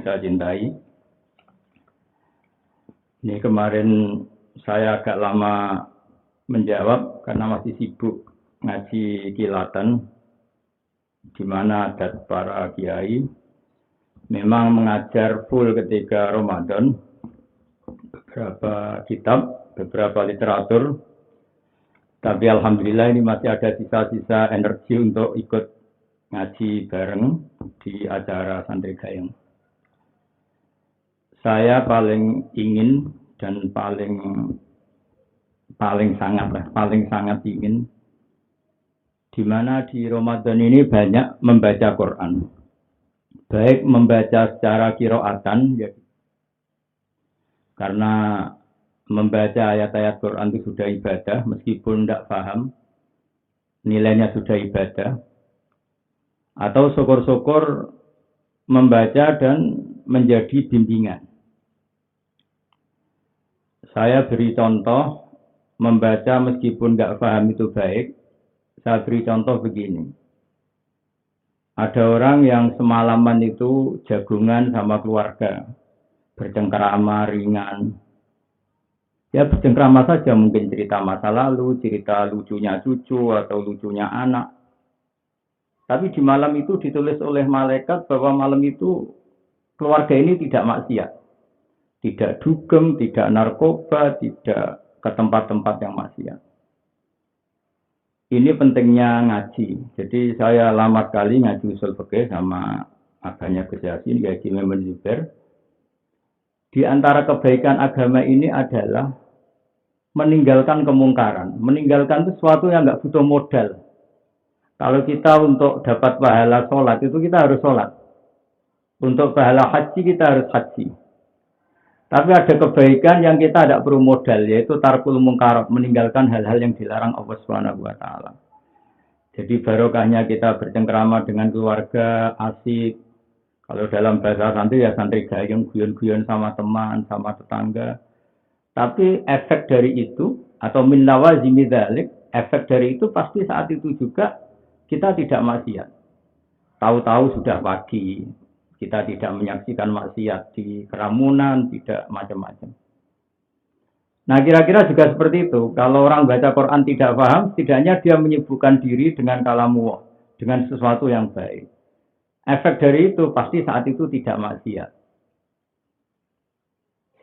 yang saya cintai. Ini kemarin saya agak lama menjawab karena masih sibuk ngaji kilatan, di mana adat para kiai memang mengajar full ketika Ramadan, beberapa kitab, beberapa literatur. Tapi alhamdulillah ini masih ada sisa-sisa energi untuk ikut ngaji bareng di acara Santri Gayeng. Saya paling ingin dan paling sangat ingin di mana di Ramadan ini banyak membaca Quran. Baik membaca secara qiraatan ya, karena membaca ayat-ayat Quran itu sudah ibadah, meskipun tidak paham, nilainya sudah ibadah. Atau syukur-syukur membaca dan menjadi bimbingan. Saya beri contoh, membaca meskipun tidak paham itu baik. Saya beri contoh begini. Ada orang yang semalaman itu jagungan sama keluarga, bercengkrama ringan. Ya bercengkrama saja, mungkin cerita masa lalu, cerita lucunya cucu atau lucunya anak. Tapi di malam itu ditulis oleh malaikat bahwa malam itu keluarga ini tidak maksiat. Tidak dugem, tidak narkoba, tidak ke tempat-tempat yang maksiat. Ini pentingnya ngaji. Jadi saya lama sekali ngaji usul fikih sama abahnya Gus Yasin, Haji Memon Zubair. Di antara kebaikan agama ini adalah meninggalkan kemungkaran. Meninggalkan itu sesuatu yang nggak butuh modal. Kalau kita untuk dapat pahala sholat, itu kita harus sholat. Untuk pahala haji, kita harus haji. Tapi ada kebaikan yang kita tidak perlu modal, yaitu tarkul mungkarat, meninggalkan hal-hal yang dilarang Allah Subhanahu wa taala. Jadi barokahnya kita bercengkrama dengan keluarga, asik. Kalau dalam bahasa santri ya santri gayeng, guyon-guyon sama teman, sama tetangga. Tapi efek dari itu atau min lawazimi dzalik, efek dari itu pasti saat itu juga kita tidak maksiat. Tahu-tahu sudah pagi. Kita tidak menyaksikan maksiat di keramunan, tidak macam-macam. Nah kira-kira juga seperti itu. Kalau orang baca Quran tidak paham, setidaknya dia menyibukkan diri dengan kalamu, dengan sesuatu yang baik. Efek dari itu pasti saat itu tidak maksiat.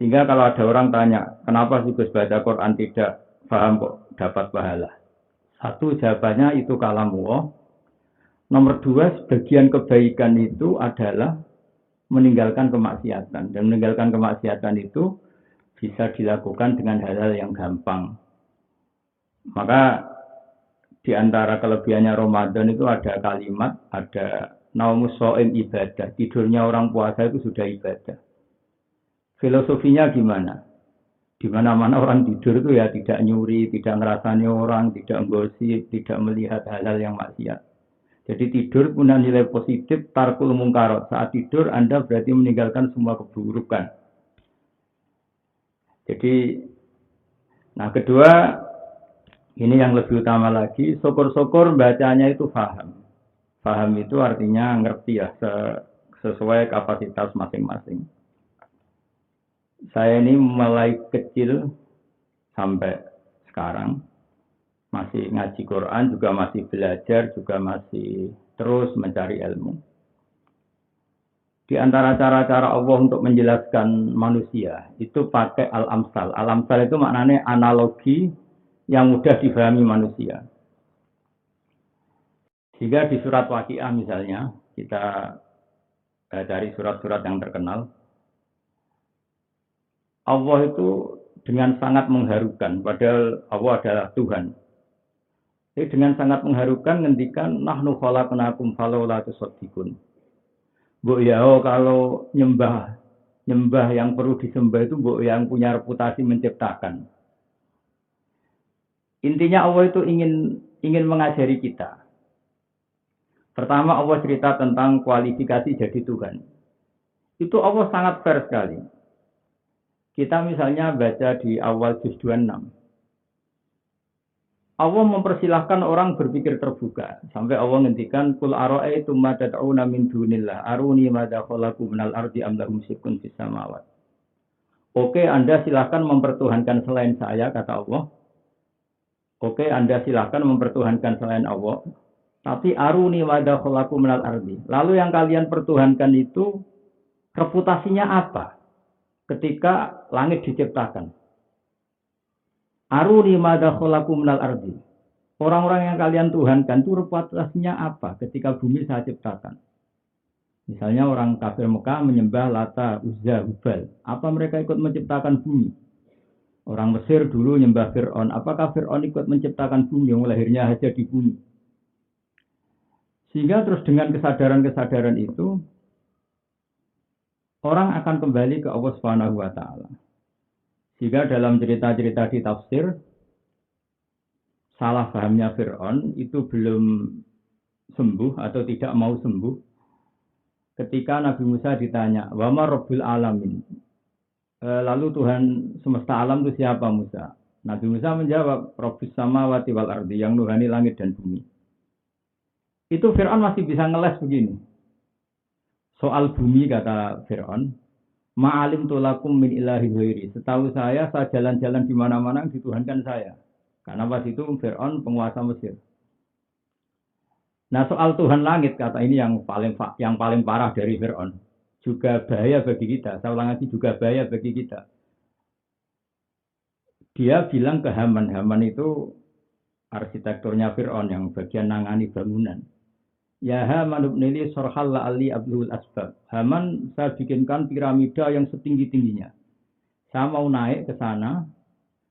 Sehingga kalau ada orang tanya, kenapa sih Gus baca Quran tidak paham kok dapat pahala? Satu jawabannya itu kalamu. Nomor dua, sebagian kebaikan itu adalah meninggalkan kemaksiatan. Dan meninggalkan kemaksiatan itu bisa dilakukan dengan hal-hal yang gampang. Maka di antara kelebihannya Ramadan itu ada kalimat, ada naumus shaim ibadah. Tidurnya orang puasa itu sudah ibadah. Filosofinya gimana? Di mana-mana orang tidur itu ya tidak nyuri, tidak ngerasani orang, tidak gosip, tidak melihat hal-hal yang maksiat. Jadi tidur punya nilai positif, tarkul mungkarat. Saat tidur Anda berarti meninggalkan semua keburukan. Jadi, nah kedua, ini yang lebih utama lagi, syukur-syukur bacanya itu paham. Paham itu artinya ngerti ya, sesuai kapasitas masing-masing. Saya ini mulai kecil sampai sekarang, masih ngaji Quran, juga masih belajar, juga masih terus mencari ilmu. Di antara cara-cara Allah untuk menjelaskan manusia, itu pakai al-amsal. Al-amsal itu maknanya analogi yang mudah difahami manusia. Sehingga di surat Waqiah misalnya, kita cari surat-surat yang terkenal, Allah itu dengan sangat mengharukan, padahal Allah adalah Tuhan. Jadi dengan sangat mengharukan ngendikan nahnu khalaqnakum falaula tusaddiqun. Mbok ya kalau nyembah yang perlu disembah itu mbok yang punya reputasi menciptakan. Intinya Allah itu ingin mengajari kita. Pertama Allah cerita tentang kualifikasi jadi Tuhan. Itu Allah sangat fair sekali. Kita misalnya baca di awal juz 26. Allah mempersilahkan orang berpikir terbuka. Sampai Allah ngendikan kul ara'aitum ma tad'una min dunillah aruni madza khalaqu minal ardi am lahum syirkun fis samawat. Oke, Anda silahkan mempertuhankan selain saya, kata Allah. Oke, Anda silahkan mempertuhankan selain Allah. Tapi aruni madza khalaqu minal ardi. Lalu yang kalian pertuhankan itu reputasinya apa? Ketika langit diciptakan. Aruni madza khalaqu minal ardi. Orang-orang yang kalian tuhankan itu reputasinya apa ketika bumi saya ciptakan? Misalnya orang kafir Mekah menyembah Lata, Uzza, Hubal. Apa mereka ikut menciptakan bumi? Orang Mesir dulu menyembah Fir'aun. Apakah Fir'aun ikut menciptakan bumi yang lahirnya saja di bumi? Sehingga terus dengan kesadaran-kesadaran itu orang akan kembali ke Allah Subhanahu wa taala. Jika dalam cerita-cerita di tafsir, salah pahamnya Fir'aun itu belum sembuh atau tidak mau sembuh. Ketika Nabi Musa ditanya, Wama Rabbul Alamin. Lalu Tuhan semesta alam itu siapa Musa? Nabi Musa menjawab, Rabbus samawati wal ardi, yang nuhani langit dan bumi. Itu Fir'aun masih bisa ngeles begini. Soal bumi kata Fir'aun, Ma'alim tulakum min ilahi ghairi. Setahu saya jalan-jalan di mana-mana dituhankan saya. Karena pas itu Fir'aun penguasa Mesir. Nah soal Tuhan langit kata ini yang paling parah dari Fir'aun. Juga bahaya bagi kita. Saya ulang lagi juga bahaya bagi kita. Dia bilang ke Haman. Haman itu arsitekturnya Fir'aun yang bagian nangani bangunan. Ya Haman ibnili sorhal la'ali abdul asbab. Haman saya bikinkan piramida yang setinggi-tingginya. Saya mau naik ke sana.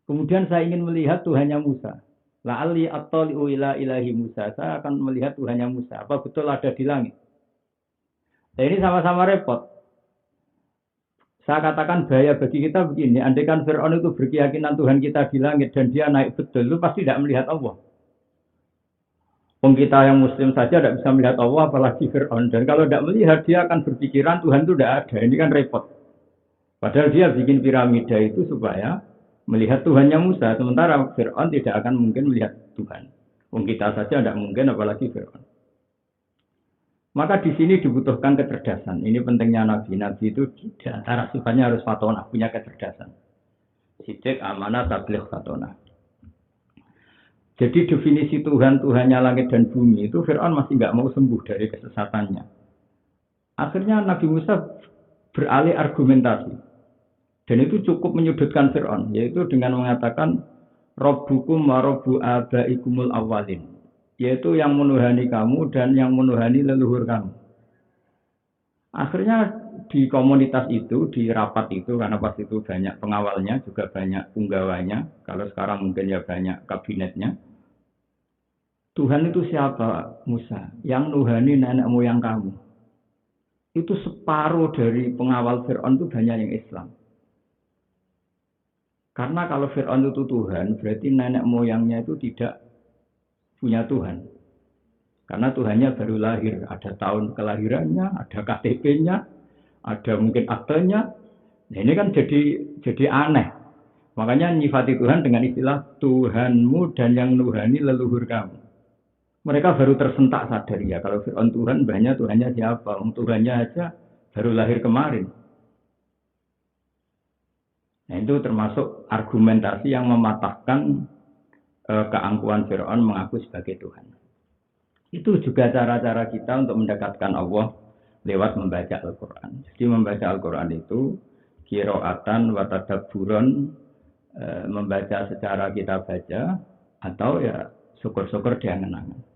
Kemudian saya ingin melihat Tuhannya Musa. La'ali attali'u ila ilahi Musa. Saya akan melihat Tuhannya Musa. Apa betul ada di langit? Nah, ini sama-sama repot. Saya katakan bahaya bagi kita begini. Andai kan Fir'aun itu berkeyakinan Tuhan kita di langit dan dia naik betul. Itu pasti tidak melihat Allah. Kita yang muslim saja tidak bisa melihat Allah, apalagi Fir'aun. Dan kalau tidak melihat, dia akan berpikiran Tuhan itu tidak ada. Ini kan repot. Padahal dia bikin piramida itu supaya melihat Tuhannya Musa. Sementara Fir'aun tidak akan mungkin melihat Tuhan. Kita saja tidak mungkin, apalagi Fir'aun. Maka di sini dibutuhkan kecerdasan. Ini pentingnya Nabi. Nabi itu di antara sifatnya harus fatonah, punya kecerdasan. Sidik, amanah, tabligh, fatonah. Jadi definisi Tuhannya langit dan bumi itu Fir'aun masih nggak mau sembuh dari kesesatannya. Akhirnya Nabi Musa beralih argumentasi. Dan itu cukup menyudutkan Fir'aun. Yaitu dengan mengatakan Rabbukum wa Rabbu abaikumul awwalin. Yaitu yang menuhani kamu dan yang menuhani leluhur kamu. Akhirnya di komunitas itu, di rapat itu, karena pas itu banyak pengawalnya, juga banyak punggawanya. Kalau sekarang mungkin ya banyak kabinetnya. Tuhan itu siapa? Musa. Yang nuhani nenek moyang kamu. Itu separuh dari pengawal Fir'aun itu banyak yang Islam. Karena kalau Fir'aun itu Tuhan, berarti nenek moyangnya itu tidak punya Tuhan. Karena Tuhannya baru lahir. Ada tahun kelahirannya, ada KTP-nya, ada mungkin aktenya. Nah ini kan jadi aneh. Makanya nyifati Tuhan dengan istilah Tuhanmu dan yang nuhani leluhur kamu. Mereka baru tersentak sadar ya. Kalau Fir'aun Tuhan, banyak Tuhannya siapa? Tuhannya aja baru lahir kemarin. Nah itu termasuk argumentasi yang mematahkan keangkuhan Fir'aun mengaku sebagai Tuhan. Itu juga cara-cara kita untuk mendekatkan Allah lewat membaca Al-Quran. Jadi membaca Al-Quran itu qiraatan wa tadabburan, membaca secara kita baca atau ya syukur-syukur dia ngenangan.